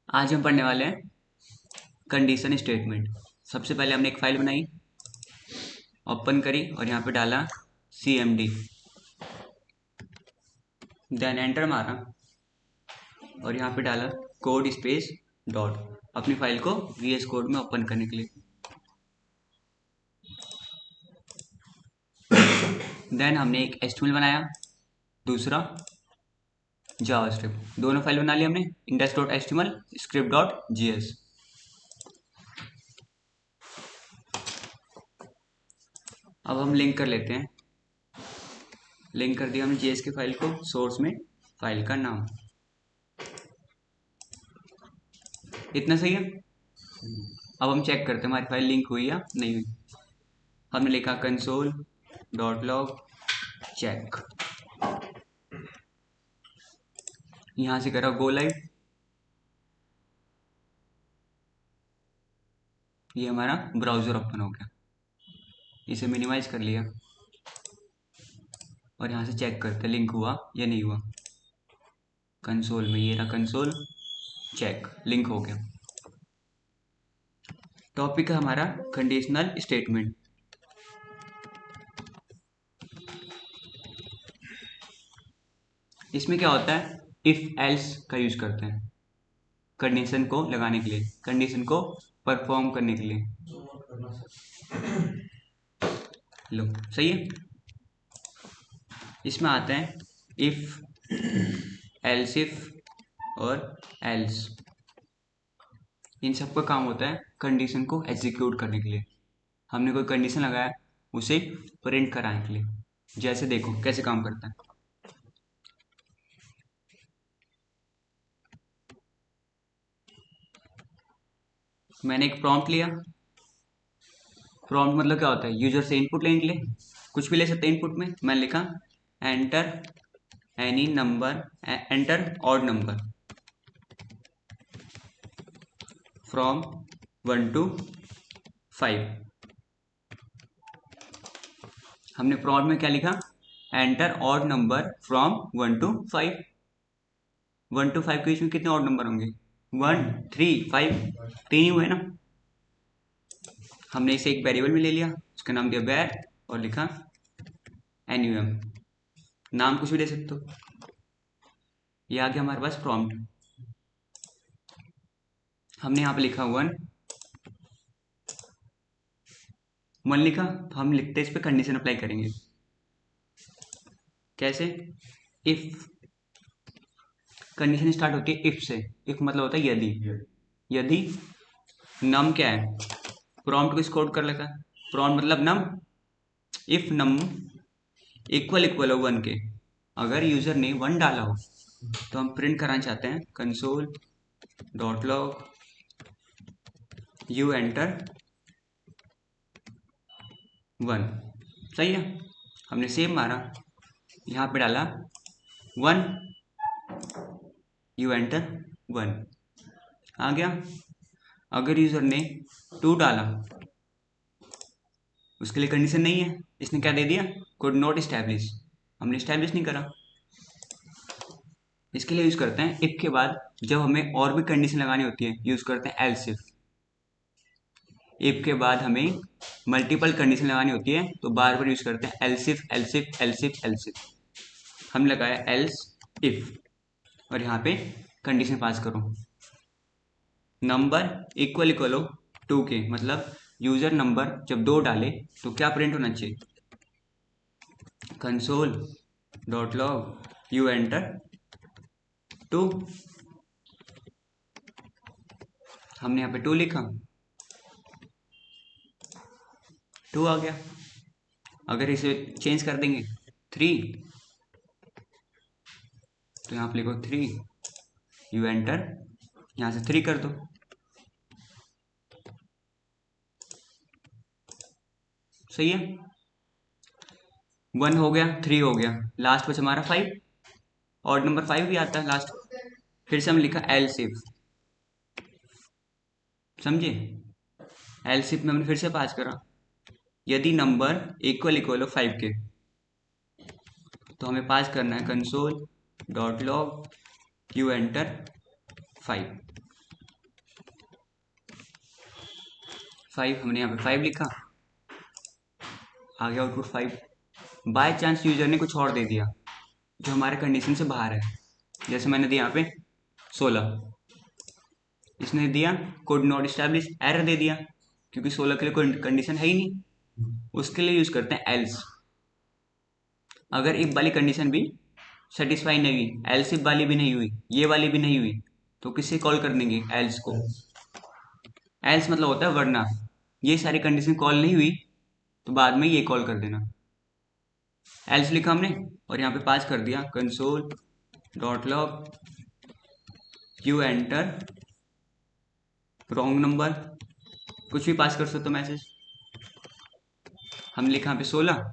आज हम पढ़ने वाले हैं कंडीशन स्टेटमेंट। सबसे पहले हमने एक फाइल बनाई, ओपन करी और यहाँ पे डाला cmd, देन एंटर मारा और यहाँ पे डाला कोड स्पेस डॉट, अपनी फाइल को VS कोड में ओपन करने के लिए। देन हमने एक HTML बनाया, दूसरा जावास्क्रिप्ट। दोनों फाइल बना ली हमने, index.html, script.js। अब हम लिंक कर लेते हैं। लिंक कर दिया हमने JS की फाइल को सोर्स में, फाइल का नाम। इतना सही है। अब हम चेक करते हैं हमारी फाइल लिंक हुई या नहीं हुई। हमने लिखा console.log चेक, यहां से करा गो लाइव। ये हमारा ब्राउजर ओपन हो गया, इसे मिनिमाइज कर लिया और यहाँ से चेक करते लिंक हुआ या नहीं हुआ। कंसोल में ये रहा कंसोल चेक, लिंक हो गया। टॉपिक है हमारा कंडीशनल स्टेटमेंट। इसमें क्या होता है, इफ एल्स का यूज करते हैं कंडीशन को लगाने के लिए, कंडीशन को परफॉर्म करने के लिए। लो सही है। इसमें आते हैं इफ, एल्स इफ और एल्स। इन सबका काम होता है कंडीशन को एग्जीक्यूट करने के लिए। हमने कोई कंडीशन लगाया उसे प्रिंट कराने के लिए। जैसे देखो कैसे काम करता है। मैंने एक प्रॉम्प्ट लिया। प्रॉम्प्ट मतलब क्या होता है, यूजर से इनपुट लेने के लिए, कुछ भी ले सकते हैं इनपुट में। मैंने लिखा enter any number, enter odd number from 1 to 5। हमने प्रॉम्प्ट में क्या लिखा, enter odd number from 1 to 5। 1 to 5 के बीच में कितने ऑड नंबर होंगे, 1 3 5, तीन ही हुए ना। हमने इसे एक वेरिएबल में ले लिया, उसका नाम दिया var और लिखा num। नाम कुछ भी दे सकते हो। ये आ गया हमारे पास प्रॉम्प्ट। हमने यहाँ पे लिखा 1 लिखा, तो हम लिखते इस पे कंडीशन अप्लाई करेंगे। कैसे, इफ, कंडीशन स्टार्ट होती है इफ से। इफ मतलब होता है यदि। यदि नम क्या है, प्रॉम्प्ट को स्कोर कर लेता है। प्रॉम्प्ट मतलब नम, इफ नम इक्वल इक्वल हो 1 के, अगर यूजर ने 1 डाला हो तो हम प्रिंट कराना चाहते हैं console dot log you enter 1। सही है। हमने सेव मारा, यहाँ पे डाला 1 यू एंटर 1, आ गया। अगर यूजर ने 2 डाला, उसके लिए कंडीशन नहीं है, इसने क्या दे दिया, कुड नॉट स्टैब्लिश, हमने स्टैब्लिश नहीं करा। इसके लिए यूज करते हैं इफ के बाद जब हमें और भी कंडीशन लगानी होती है, यूज करते हैं एल्स इफ। इफ के बाद हमें मल्टीपल कंडीशन लगानी होती है तो बार बार यूज करते हैं else if else if else if else if. हम लगाया एल्स इफ और यहाँ पे कंडीशन पास करो, नंबर इक्वल इक्वल हो 2 के, मतलब यूजर नंबर जब 2 डाले तो क्या प्रिंट होना चाहिए, console dot log you enter 2। हमने यहाँ पे 2 लिखा, 2 आ गया। अगर इसे चेंज कर देंगे 3, तो यहाँ पे लिखो 3 यू एंटर, यहाँ से 3 कर दो। सही है। 1 हो गया, 3 हो गया, लास्ट बचा हमारा 5। और नंबर 5 भी आता है लास्ट। फिर से हम लिखा एल्स इफ, समझे। एल्स इफ में हमने फिर से पास करा, यदि नंबर इक्वल इक्वल हो 5 के, तो हमें पास करना है console dot log you enter 5। 5, हमने यहाँ पे 5 लिखा, आ गया आउटपुट 5। बाय चांस यूजर ने कुछ और दे दिया जो हमारे कंडीशन से बाहर है, जैसे मैंने दिया यहाँ पे 16, इसने दिया कोड नॉट इस्टेब्लिश, एरर दे दिया क्योंकि 16 के लिए कोई कंडीशन है ही नहीं, उसके लिए यूज करते हैं एल्स। अगर इफ वाली कंडीशन भी सेटिस्फाई नहीं हुई, एल्स इफ वाली भी नहीं हुई, ये वाली भी नहीं हुई, तो किससे कॉल कर देंगे, एल्स को। एल्स मतलब होता है वरना, ये सारी कंडीशन कॉल नहीं हुई तो बाद में ये कॉल कर देना। एल्स लिखा हमने और यहाँ पे पास कर दिया console dot log you enter wrong number, कुछ भी पास कर सकते हो मैसेज। हम लिखा यहाँ पे 16,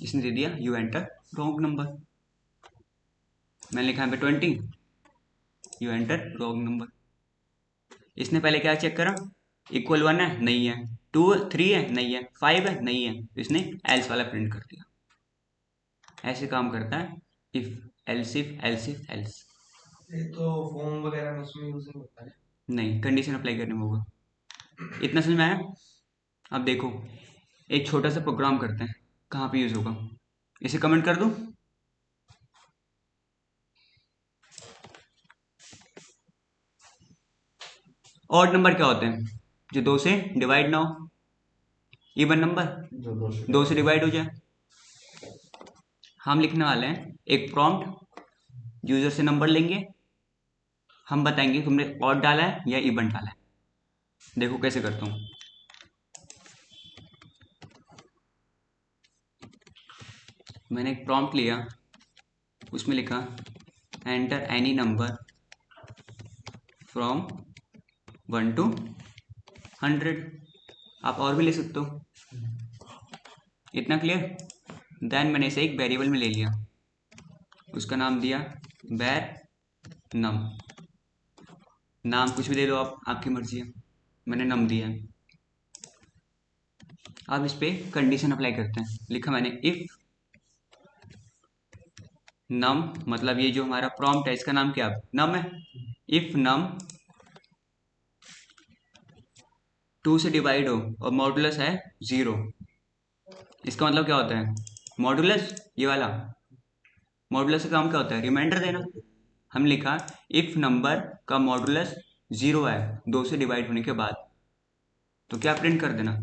इसने दे दिया यू एंटर रॉन्ग नंबर। मैंने लिखा यहाँ पे 20, यू एंटर रॉन्ग नंबर। इसने पहले क्या चेक करा, इक्वल 1 है, नहीं है, 2 3 है, नहीं है, 5 है, नहीं है, तो इसने एल्स वाला प्रिंट कर दिया। ऐसे काम करता है if else if else if else. ये तो फॉर्म वगैरह में उसमें यूज नहीं होता है। नहीं, कंडीशन अप्लाई करने में होगा। इतना समझ में आया। अब देखो एक छोटा सा प्रोग्राम करते हैं, कहाँ पे यूज होगा, इसे कमेंट कर दूं। ऑड नंबर क्या होते हैं, जो 2 से डिवाइड ना हो। इवन नंबर जो 2 से डिवाइड हो जाए। हम लिखने वाले हैं एक प्रॉम्प्ट, यूजर से नंबर लेंगे, हम बताएंगे तुमने ऑड डाला है या इवन डाला है। देखो कैसे करता हूँ। मैंने एक प्रॉम्प्ट लिया, उसमें लिखा enter any number from 1 to 100। आप और भी ले सकते हो। इतना क्लियर। देन मैंने इसे एक वेरिएबल में ले लिया, उसका नाम दिया बैर नम। नाम कुछ भी दे दो आप, आपकी मर्जी है, मैंने नम दिया है। अब इस पे कंडीशन अप्लाई करते हैं। लिखा मैंने इफ नम, मतलब ये जो हमारा प्रॉम्प्ट है इसका नाम क्या है, नम है। इफ नम 2 से डिवाइड हो और मॉडुलस है 0, इसका मतलब क्या होता है, मॉडुलस ये वाला, मॉडुलस का काम क्या होता है, रिमाइंडर देना। हम लिखा इफ नंबर का मॉडुलस 0 है 2 से डिवाइड होने के बाद, तो क्या प्रिंट कर देना,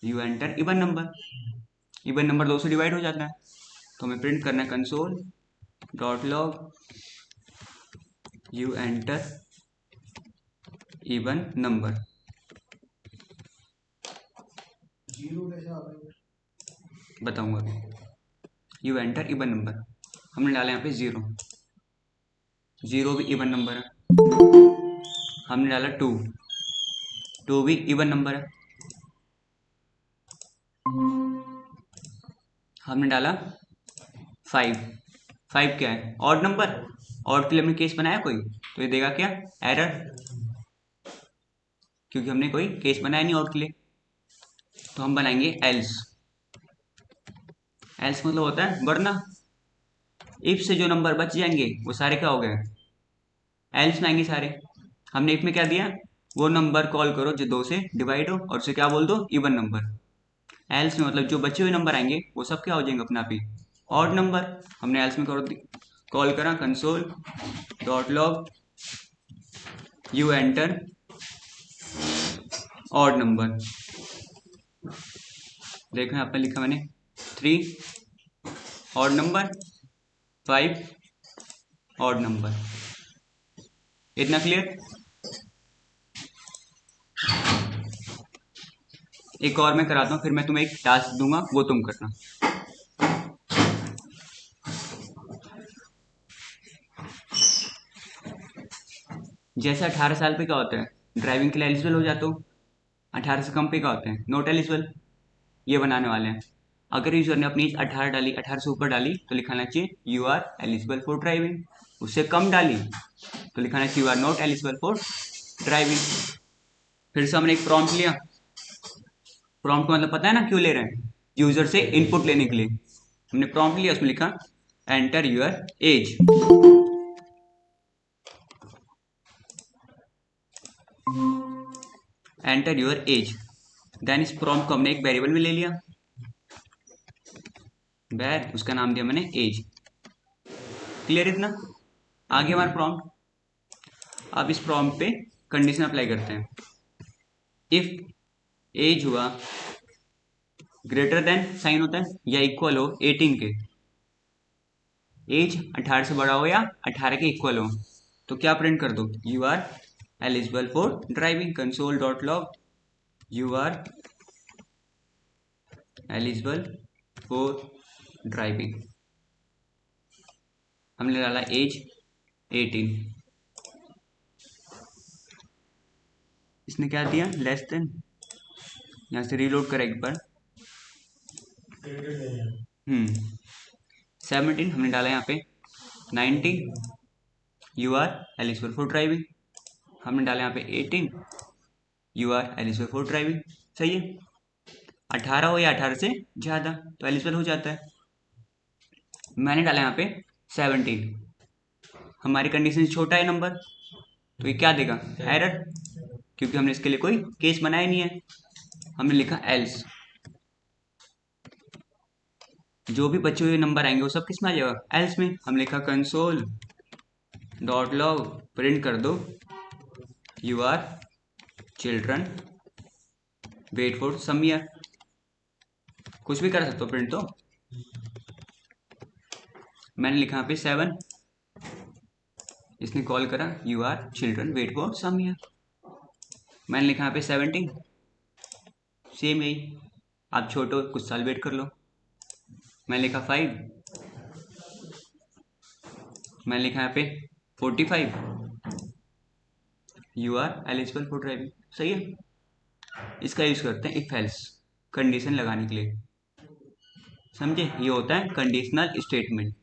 you enter even number. Even number 2 से डिवाइड हो जाता है, तो हमें प्रिंट करना है console dot log you enter even number. 0 कैसे आ गया? बताऊंगा अभी। यू एंटर इवन नंबर, हमने डाला यहाँ पे 0, 0 भी इवन नंबर है। हमने डाला 2, 2 भी इवन नंबर है। हमने डाला 5, 5 क्या है, ऑड नंबर। ऑड के लिए हमने केस बनाया कोई, तो ये देगा क्या, एरर, क्योंकि हमने कोई केस बनाया नहीं ऑड के लिए। तो हम बनाएंगे एल्स। एल्स मतलब होता है वरना। इफ से जो नंबर बच जाएंगे वो सारे क्या हो गए, एल्स में आएंगे सारे। हमने इफ में क्या दिया, वो नंबर कॉल करो जो 2 से डिवाइड हो और उसे क्या बोल दो, इवन नंबर। एल्स में मतलब जो बचे हुए नंबर आएंगे वो सब क्या हो जाएंगे अपने आप ही, ऑड नंबर। हमने एल्स में कॉल करा console dot log you enter odd number. देखो यहाँ पे लिखा मैंने 3 ऑड नंबर, 5 ऑड नंबर। इतना क्लियर। एक और मैं कराता हूँ, फिर मैं तुम्हें एक टास्क दूंगा वो तुम करना। जैसे 18 साल पे क्या होता है, ड्राइविंग के लिए एलिजिबल हो जाते हो। 18 से कम पे क्या होते हैं, नॉट एलिजिबल। ये बनाने वाले हैं। अगर यूजर ने अपनी एज 18 डाली, 18 से ऊपर डाली तो लिखाना चाहिए you are eligible for driving. उससे कम डाली तो लिखाना चाहिए you are not eligible for driving. फिर से हमने एक प्रॉम्प्ट लिया। प्रॉम्प्ट का मतलब पता है ना क्यों ले रहे हैं, यूजर से इनपुट लेने के लिए। हमने प्रॉम्प्ट लिया, उसमें लिखा enter your age. Enter your age. Then इस प्रॉम्प्ट को हमने एक वेरिएबल में ले लिया, उसका नाम दिया मैंने एज। क्लियर इतना? आगे हमारा प्रॉम्प्ट। अब इस प्रॉम्प्ट पे कंडीशन अप्लाई करते हैं। इफ एज हुआ ग्रेटर देन, साइन होता है, या इक्वल हो 18 के, एज 18 से बड़ा हो या 18 के इक्वल हो, तो क्या प्रिंट कर दो, you are eligible for driving. Console dot log you are eligible for driving. हमने डाला एज 18, इसने क्या दिया, लेस देन। यहाँ से रीलोड करें एक बार। 17 हमने डाला यहाँ पे, 19 you are eligible for driving. हमने डाला यहाँ पे 18 you are eligible for driving. सही है, 18 हो या 18 से ज़्यादा तो एलिजिबल हो जाता है। मैंने डाला यहाँ पे 17, हमारी कंडीशन से छोटा है नंबर, तो ये क्या देगा, एरर, क्योंकि हमने इसके लिए कोई केस बनाया नहीं है। हमने लिखा एल्स, जो भी बचे हुए नंबर आएंगे वो सब किस में आ जाएगा, एल्स में। हम लिखा कंसोल डॉट लॉग प्रिंट कर दो you are children wait for some year. कुछ भी कर सकते हो प्रिंट तो। मैंने लिखा यहाँ पे 7, इसने कॉल करा you are children wait for some year. मैंने लिखा यहाँ पे 17, सेम यही, आप छोटे हो कुछ साल वेट कर लो। मैंने लिखा 5, मैंने लिखा यहाँ पे 45 you are eligible for driving. सही है, इसका यूज करते हैं इफ एल्स कंडीशन लगाने के लिए। समझे, ये होता है कंडीशनल स्टेटमेंट।